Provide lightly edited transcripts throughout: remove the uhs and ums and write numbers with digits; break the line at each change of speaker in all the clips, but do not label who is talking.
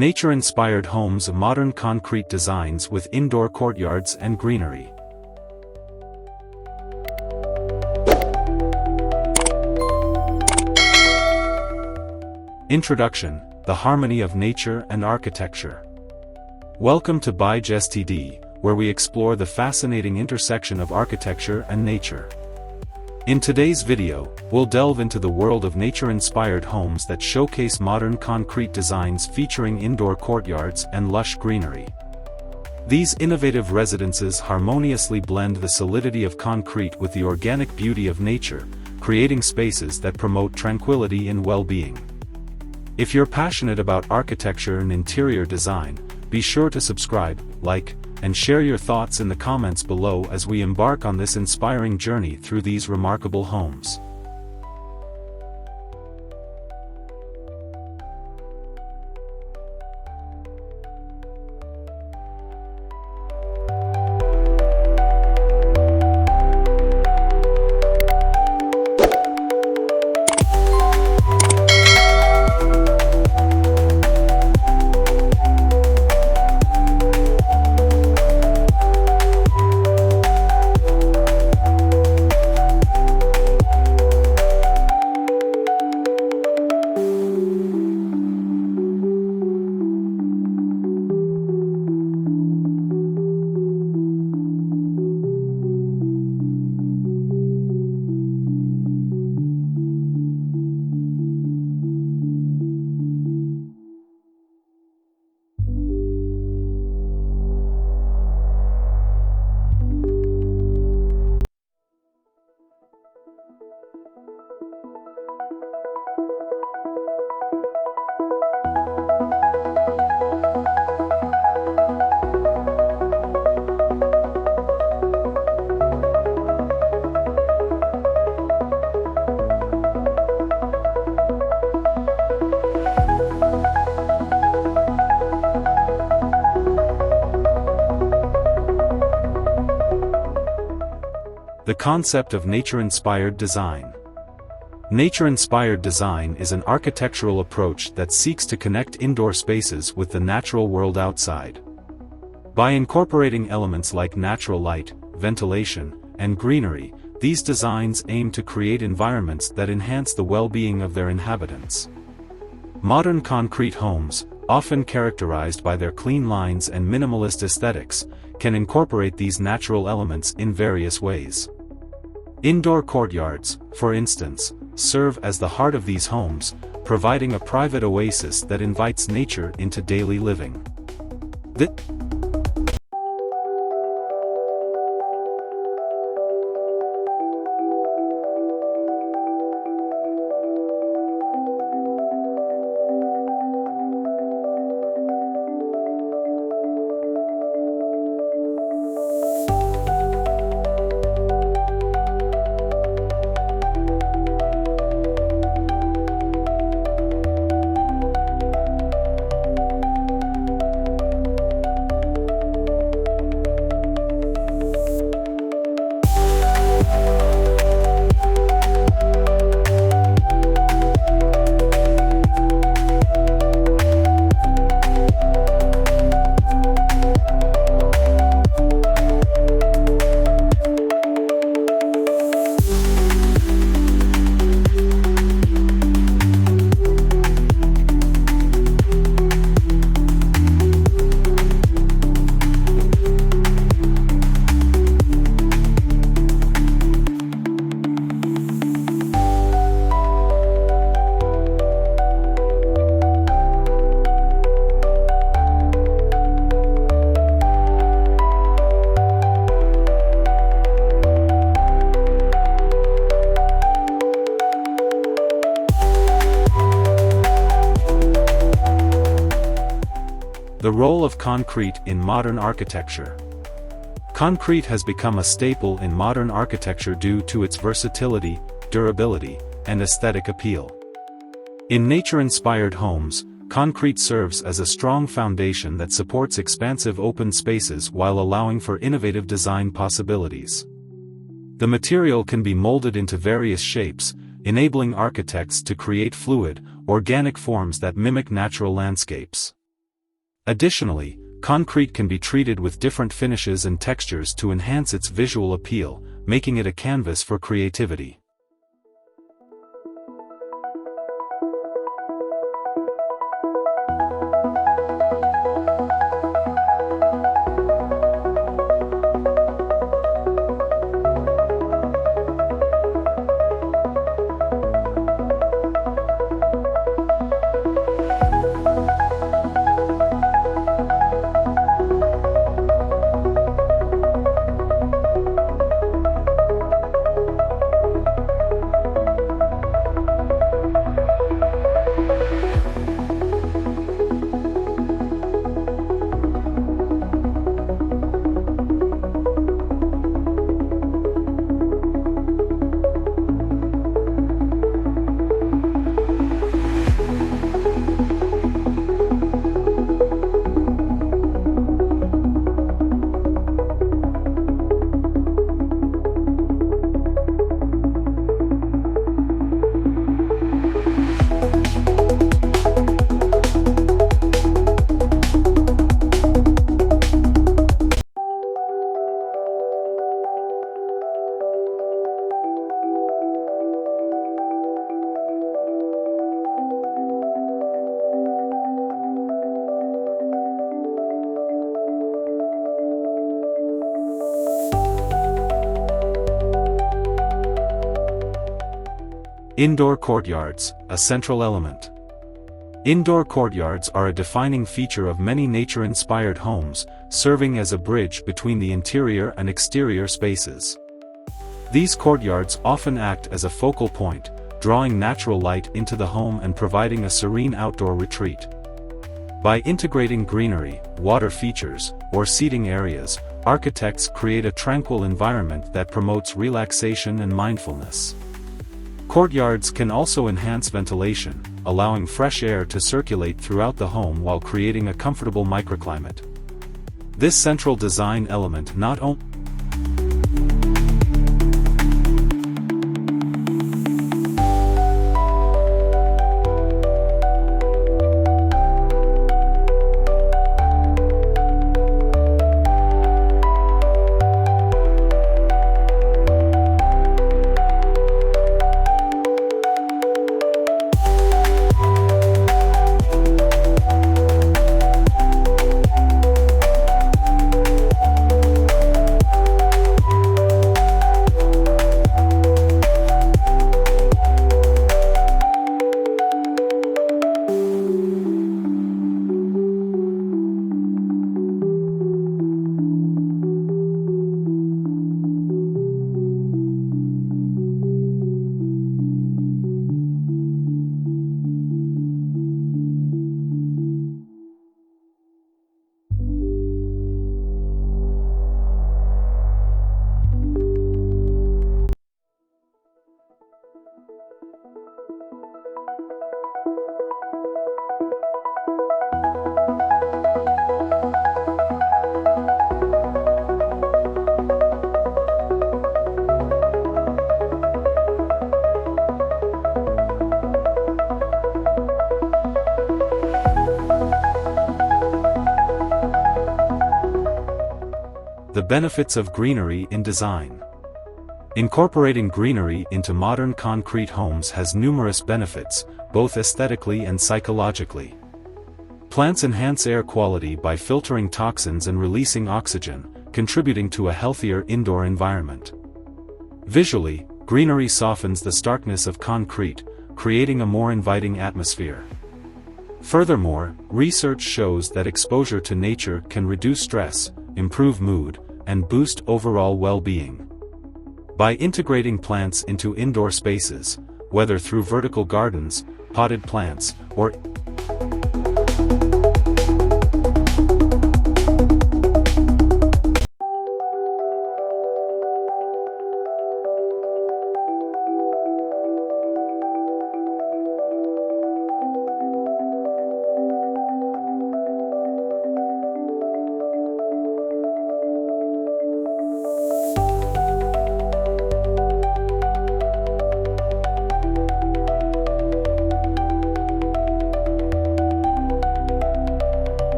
Nature-inspired homes, modern concrete designs with indoor courtyards and greenery. Introduction: the harmony of nature and architecture. Welcome to ByJSTD, where we explore the fascinating intersection of architecture and nature. In today's video, we'll delve into the world of nature-inspired homes that showcase modern concrete designs featuring indoor courtyards and lush greenery. These innovative residences harmoniously blend the solidity of concrete with the organic beauty of nature, creating spaces that promote tranquility and well-being. If you're passionate about architecture and interior design, be sure to subscribe, like, and share your thoughts in the comments below as we embark on this inspiring journey through these remarkable homes. The concept of nature-inspired design. Nature-inspired design is an architectural approach that seeks to connect indoor spaces with the natural world outside. By incorporating elements like natural light, ventilation, and greenery, these designs aim to create environments that enhance the well-being of their inhabitants. Modern concrete homes, often characterized by their clean lines and minimalist aesthetics, can incorporate these natural elements in various ways. Indoor courtyards, for instance, serve as the heart of these homes, providing a private oasis that invites nature into daily living. The role of concrete in modern architecture. Concrete has become a staple in modern architecture due to its versatility, durability, and aesthetic appeal. In nature-inspired homes, concrete serves as a strong foundation that supports expansive open spaces while allowing for innovative design possibilities. The material can be molded into various shapes, enabling architects to create fluid, organic forms that mimic natural landscapes. Additionally, concrete can be treated with different finishes and textures to enhance its visual appeal, making it a canvas for creativity. Indoor courtyards, a central element. Indoor courtyards are a defining feature of many nature-inspired homes, serving as a bridge between the interior and exterior spaces. These courtyards often act as a focal point, drawing natural light into the home and providing a serene outdoor retreat. By integrating greenery, water features, or seating areas, architects create a tranquil environment that promotes relaxation and mindfulness. Courtyards can also enhance ventilation, allowing fresh air to circulate throughout the home while creating a comfortable microclimate. This central design element not only The benefits of greenery in design. Incorporating greenery into modern concrete homes has numerous benefits, both aesthetically and psychologically. Plants enhance air quality by filtering toxins and releasing oxygen, contributing to a healthier indoor environment. Visually, greenery softens the starkness of concrete, creating a more inviting atmosphere. Furthermore, research shows that exposure to nature can reduce stress, improve mood, and boost overall well-being. By integrating plants into indoor spaces, whether through vertical gardens, potted plants, or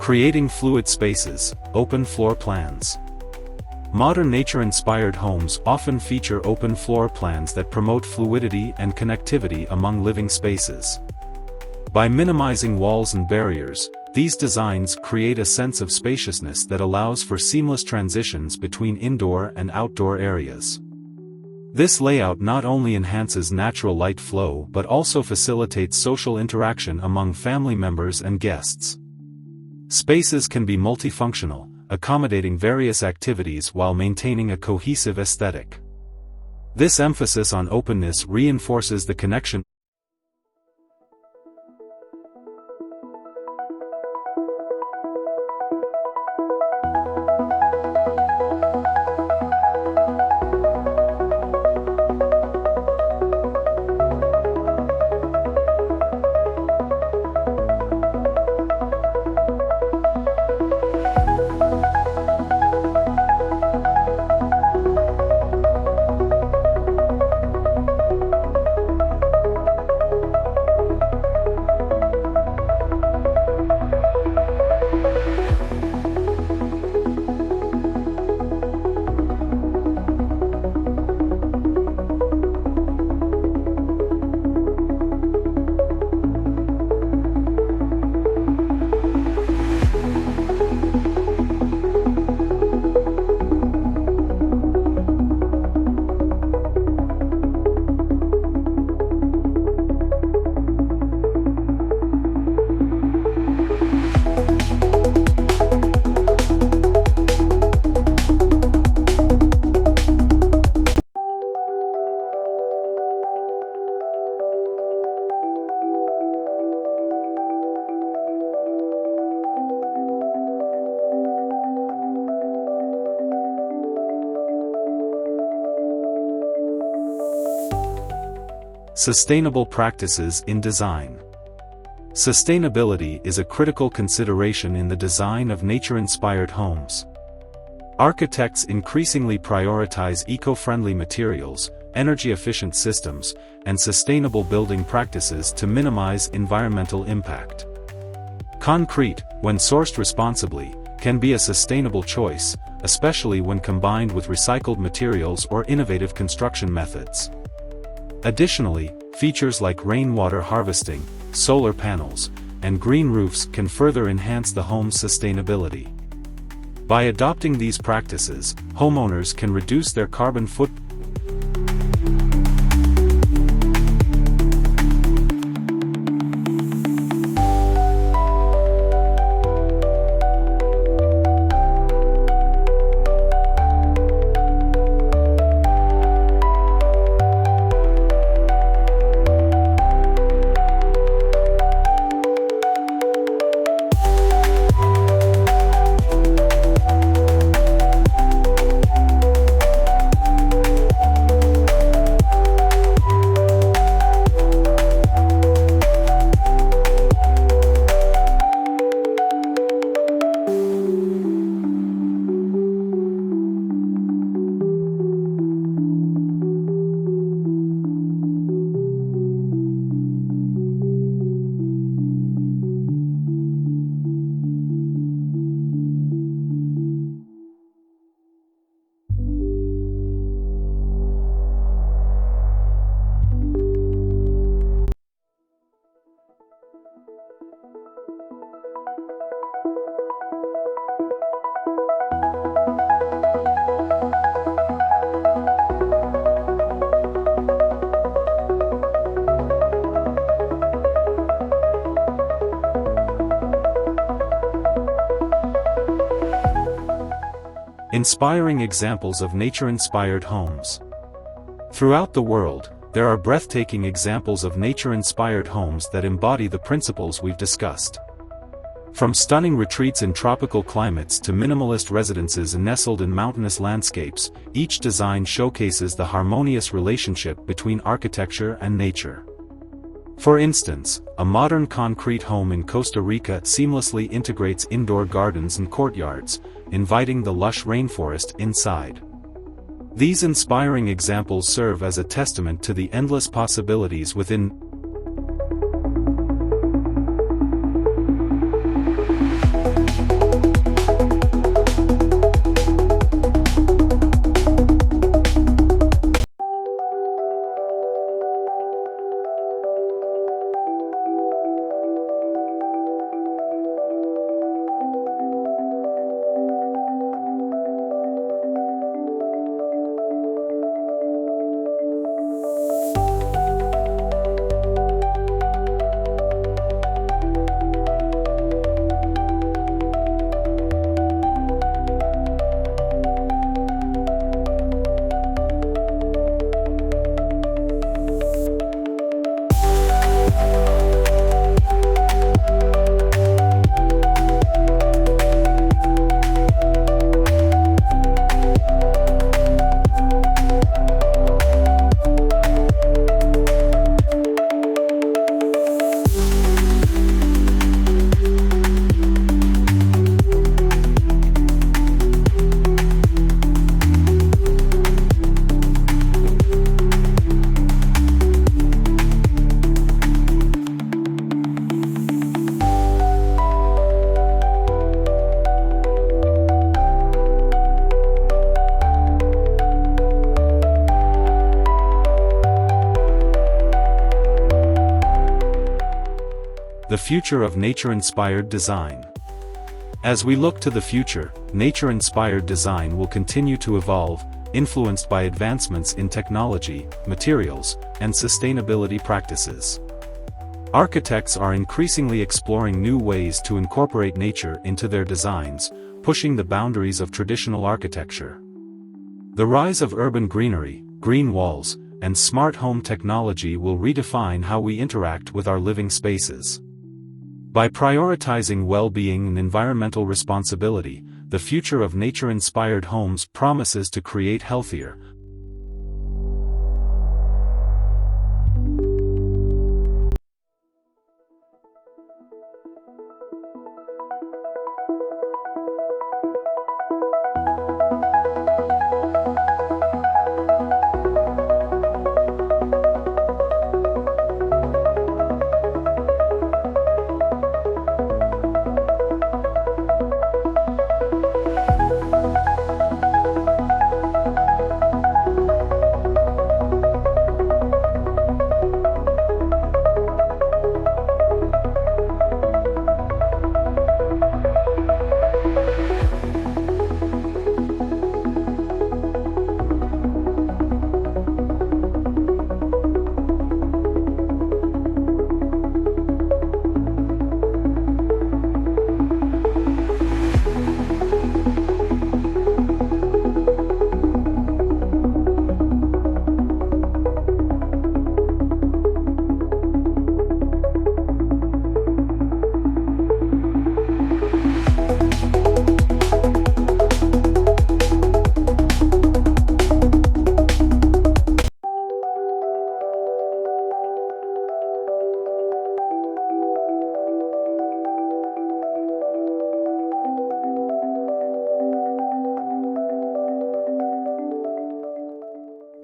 Creating fluid spaces, open floor plans. Modern nature-inspired homes often feature open floor plans that promote fluidity and connectivity among living spaces. By minimizing walls and barriers, these designs create a sense of spaciousness that allows for seamless transitions between indoor and outdoor areas. This layout not only enhances natural light flow but also facilitates social interaction among family members and guests. Spaces can be multifunctional, accommodating various activities while maintaining a cohesive aesthetic. This emphasis on openness reinforces the connection. Sustainable practices in design. Sustainability is a critical consideration in the design of nature-inspired homes. Architects increasingly prioritize eco-friendly materials, energy-efficient systems, and sustainable building practices to minimize environmental impact. Concrete, when sourced responsibly, can be a sustainable choice, especially when combined with recycled materials or innovative construction methods. Additionally, features like rainwater harvesting, solar panels, and green roofs can further enhance the home's sustainability. By adopting these practices, homeowners can reduce their carbon footprint. Inspiring examples of nature-inspired homes. Throughout the world, there are breathtaking examples of nature-inspired homes that embody the principles we've discussed. From stunning retreats in tropical climates to minimalist residences nestled in mountainous landscapes, each design showcases the harmonious relationship between architecture and nature. For instance, a modern concrete home in Costa Rica seamlessly integrates indoor gardens and courtyards, inviting the lush rainforest inside. These inspiring examples serve as a testament to the endless possibilities within The future of nature-inspired design. As we look to the future, nature-inspired design will continue to evolve, influenced by advancements in technology, materials, and sustainability practices. Architects are increasingly exploring new ways to incorporate nature into their designs, pushing the boundaries of traditional architecture. The rise of urban greenery, green walls, and smart home technology will redefine how we interact with our living spaces. By prioritizing well-being and environmental responsibility, the future of nature-inspired homes promises to create healthier,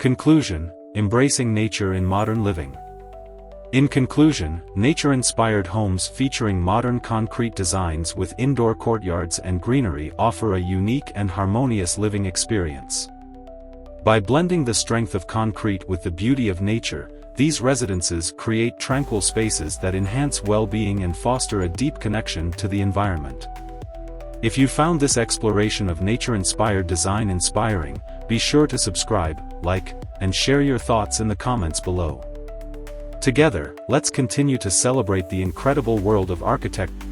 Conclusion: embracing nature in modern living. In conclusion, nature-inspired homes featuring modern concrete designs with indoor courtyards and greenery offer a unique and harmonious living experience. By blending the strength of concrete with the beauty of nature, these residences create tranquil spaces that enhance well-being and foster a deep connection to the environment. If you found this exploration of nature-inspired design inspiring, be sure to subscribe, like, and share your thoughts in the comments below. Together, let's continue to celebrate the incredible world of architecture.